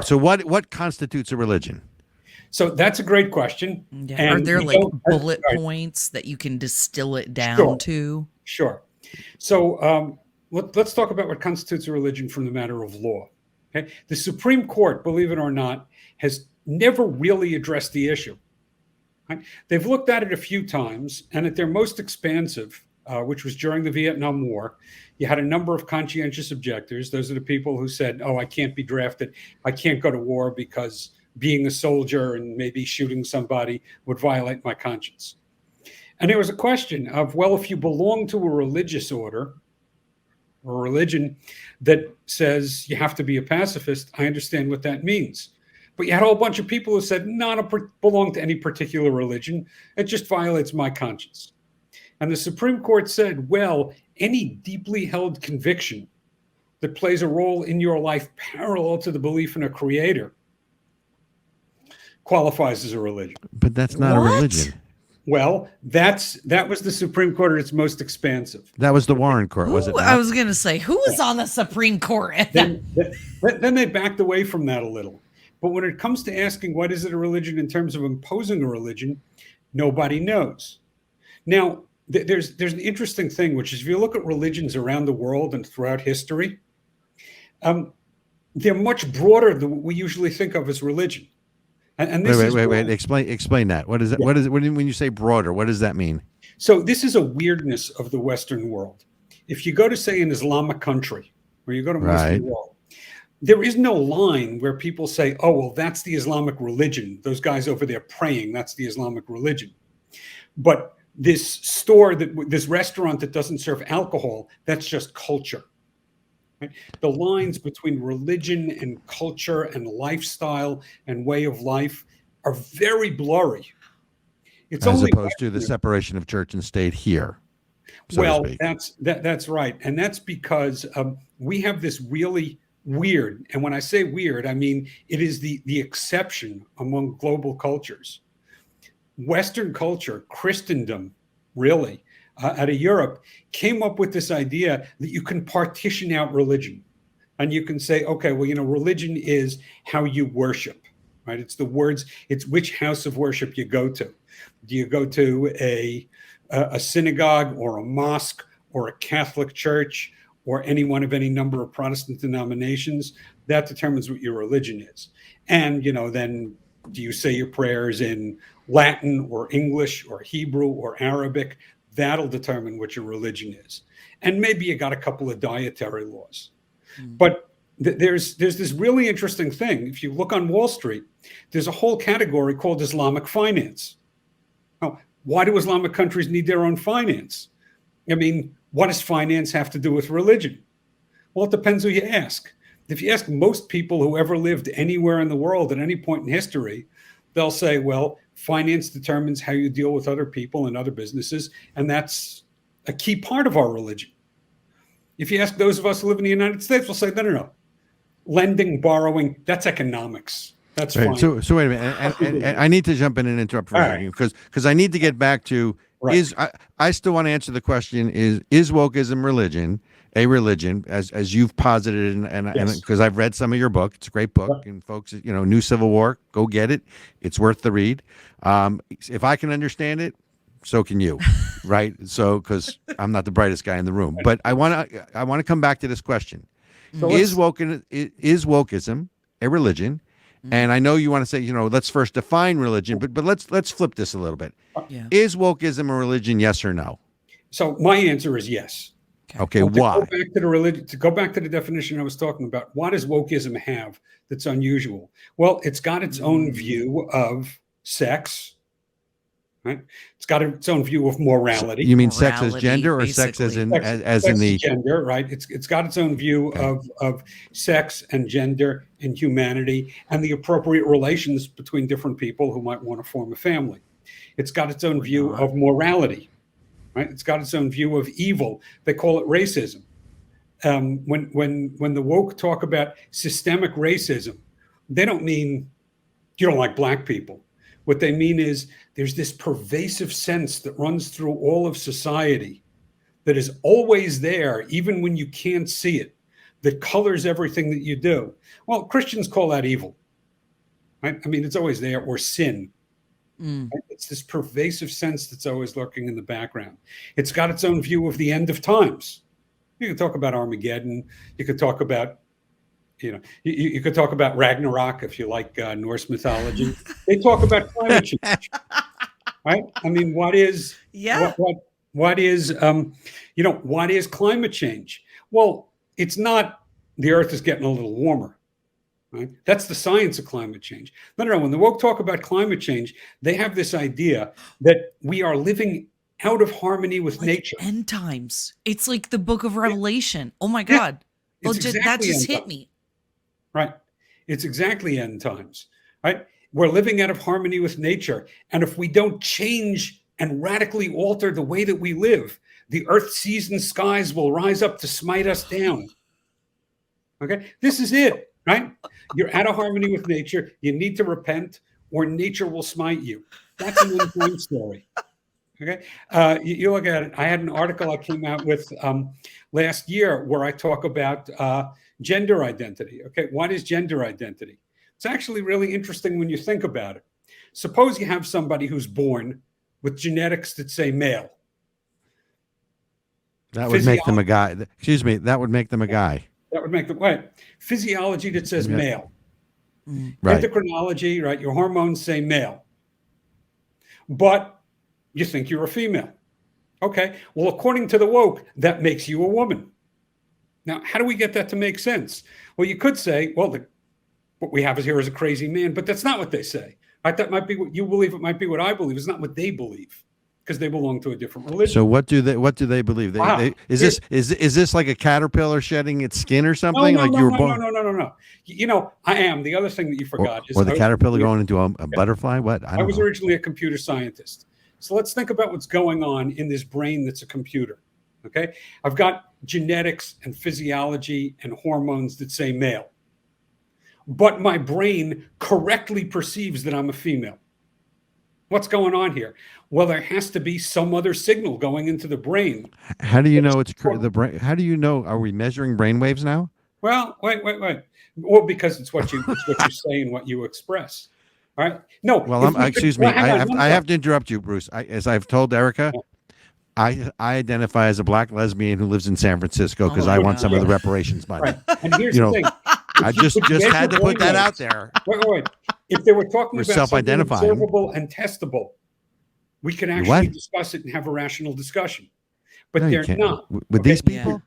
So what constitutes a religion? So that's a great question. Yeah. And Are there we like don't- bullet right, points that you can distill it down Sure. to? Sure. So let's talk about what constitutes a religion from the matter of law. Okay? The Supreme Court, believe it or not, has never really addressed the issue. Right? They've looked at it a few times, and at their most expansive, which was during the Vietnam War, you had a number of conscientious objectors. Those are the people who said, "Oh, I can't be drafted. I can't go to war because being a soldier and maybe shooting somebody would violate my conscience." And there was a question of, well, if you belong to a religious order or a religion that says you have to be a pacifist, I understand what that means. But you had a whole bunch of people who said, no, I don't belong to any particular religion. It just violates my conscience. And the Supreme Court said, well, any deeply held conviction that plays a role in your life parallel to the belief in a creator qualifies as a religion. But that's not a religion. Well, that was the Supreme Court at its most expansive. That was the Warren Court, was it not? I was going to say, who was on the Supreme Court? Then they backed away from that a little. But when it comes to asking what is it a religion in terms of imposing a religion, nobody knows. Now, there's an interesting thing, which is if you look at religions around the world and throughout history, they're much broader than what we usually think of as religion. And this wait. Explain that. What is it? Yeah. What is it when you say broader? What does that mean? So this is a weirdness of the Western world. If you go to, say, an Islamic country, or you go to Muslim world, there is no line where people say, "Oh, well, that's the Islamic religion. Those guys over there praying, that's the Islamic religion." But this restaurant that doesn't serve alcohol, that's just culture. Right? The lines between religion and culture and lifestyle and way of life are very blurry. It's as opposed to the separation of church and state here. Well, that's right, and that's because we have this really weird, and when I say weird, I mean it is the exception among global cultures. Western culture, Christendom, really. Out of Europe, came up with this idea that you can partition out religion. And you can say, okay, well, religion is how you worship, right? It's the words, it's which house of worship you go to. Do you go to a synagogue or a mosque or a Catholic church or any one of any number of Protestant denominations? That determines what your religion is. And, then do you say your prayers in Latin or English or Hebrew or Arabic? That'll determine what your religion is. And maybe you got a couple of dietary laws. But there's this really interesting thing. If you look on Wall Street, there's a whole category called Islamic finance. Now, why do Islamic countries need their own finance? I mean, what does finance have to do with religion? Well, it depends who you ask. If you ask most people who ever lived anywhere in the world at any point in history, they'll say, well, finance determines how you deal with other people and other businesses, and that's a key part of our religion. If you ask those of us who live in the United States, we'll say, no. Lending, borrowing, that's economics. That's right. fine. So wait a minute. And I need to jump in and interrupt for a second because I need to get back to I still want to answer the question, is wokeism a religion, as you've posited, and because I've read some of your book. It's a great book, and folks, New Civil War, go get it. It's worth the read. If I can understand it, so can you, right? So, because I'm not the brightest guy in the room, but I want to come back to this question: is wokeism a religion? And I know you want to say, let's first define religion, but let's flip this a little bit. Yeah. Is wokeism a religion? Yes or no? So my answer is yes. Okay, why? To go back to the definition I was talking about, what does wokeism have that's unusual? Well, it's got its own view of sex, right? It's got its own view of morality. You mean sex as gender, or sex as in the gender, right? It's got its own view of sex and gender and humanity and the appropriate relations between different people who might want to form a family. It's got its own view of morality. Right? It's got its own view of evil. They call it racism. When the woke talk about systemic racism, they don't mean you don't like black people. What they mean is there's this pervasive sense that runs through all of society that is always there, even when you can't see it, that colors everything that you do. Well, Christians call that evil. Right? I mean, it's always there, or sin. Right? It's this pervasive sense that's always lurking in the background. It's got its own view of the end of times. You can talk about Armageddon. You could talk about, you could talk about Ragnarok if you like Norse mythology. They talk about climate change, right? I mean, what is what is climate change? Well, it's not the Earth is getting a little warmer. Right? That's the science of climate change. No. When the woke talk about climate change, they have this idea that we are living out of harmony with nature. End times. It's like the book of Revelation. Oh my God. Well, exactly that just hit me. Right. It's exactly end times. Right. We're living out of harmony with nature. And if we don't change and radically alter the way that we live, the earth, seas, and skies will rise up to smite us down. Okay. This is it. Right? You're out of harmony with nature. You need to repent, or nature will smite you. That's an end time story. Okay, you look at it. I had an article I came out with last year where I talk about gender identity. Okay, what is gender identity? It's actually really interesting when you think about it. Suppose you have somebody who's born with genetics that say male. That would make them a guy. Excuse me. That would make them a guy. That would make them right. Physiology that says male. Right. Endocrinology, right? Your hormones say male. But you think you're a female. Okay. Well, according to the woke, that makes you a woman. Now, how do we get that to make sense? Well, you could say, well, what we have here is a crazy man, but that's not what they say. Right? That might be what you believe. It might be what I believe. It's not what they believe, because they belong to a different religion. So what do they believe? Is this like a caterpillar shedding its skin or something? No, like no, you were no, born? No. I am. The other thing that you forgot is or the caterpillar going into a butterfly? What? I was originally a computer scientist. So let's think about what's going on in this brain that's a computer. Okay. I've got genetics and physiology and hormones that say male. But my brain correctly perceives that I'm a female. What's going on here? Well, there has to be some other signal going into the brain. How do you know it's the brain? How do you know? Are we measuring brain waves now? Well, wait. Well, because it's what you say and what you express. All right. No. Well, excuse me. I have to interrupt you, Bruce. As I've told Ericka, I identify as a black lesbian who lives in San Francisco because I want some of the reparations money. Right. And here's the thing. I just had to put that out there. Wait. If they were talking about something observable and testable, we could actually discuss it and have a rational discussion. But they're not. With these people?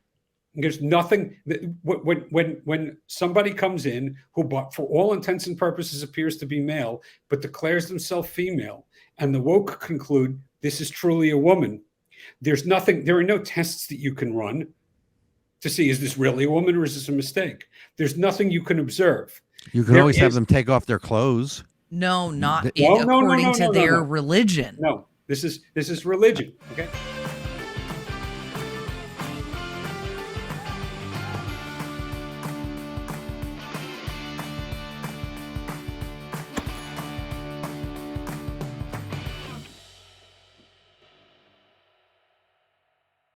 There's nothing when somebody comes in who, for all intents and purposes, appears to be male, but declares themselves female, and the woke conclude this is truly a woman. There are no tests that you can run to see, is this really a woman or is this a mistake? There's nothing you can observe. You can always have them take off their clothes. No, not according to their religion. No, this is religion. Okay.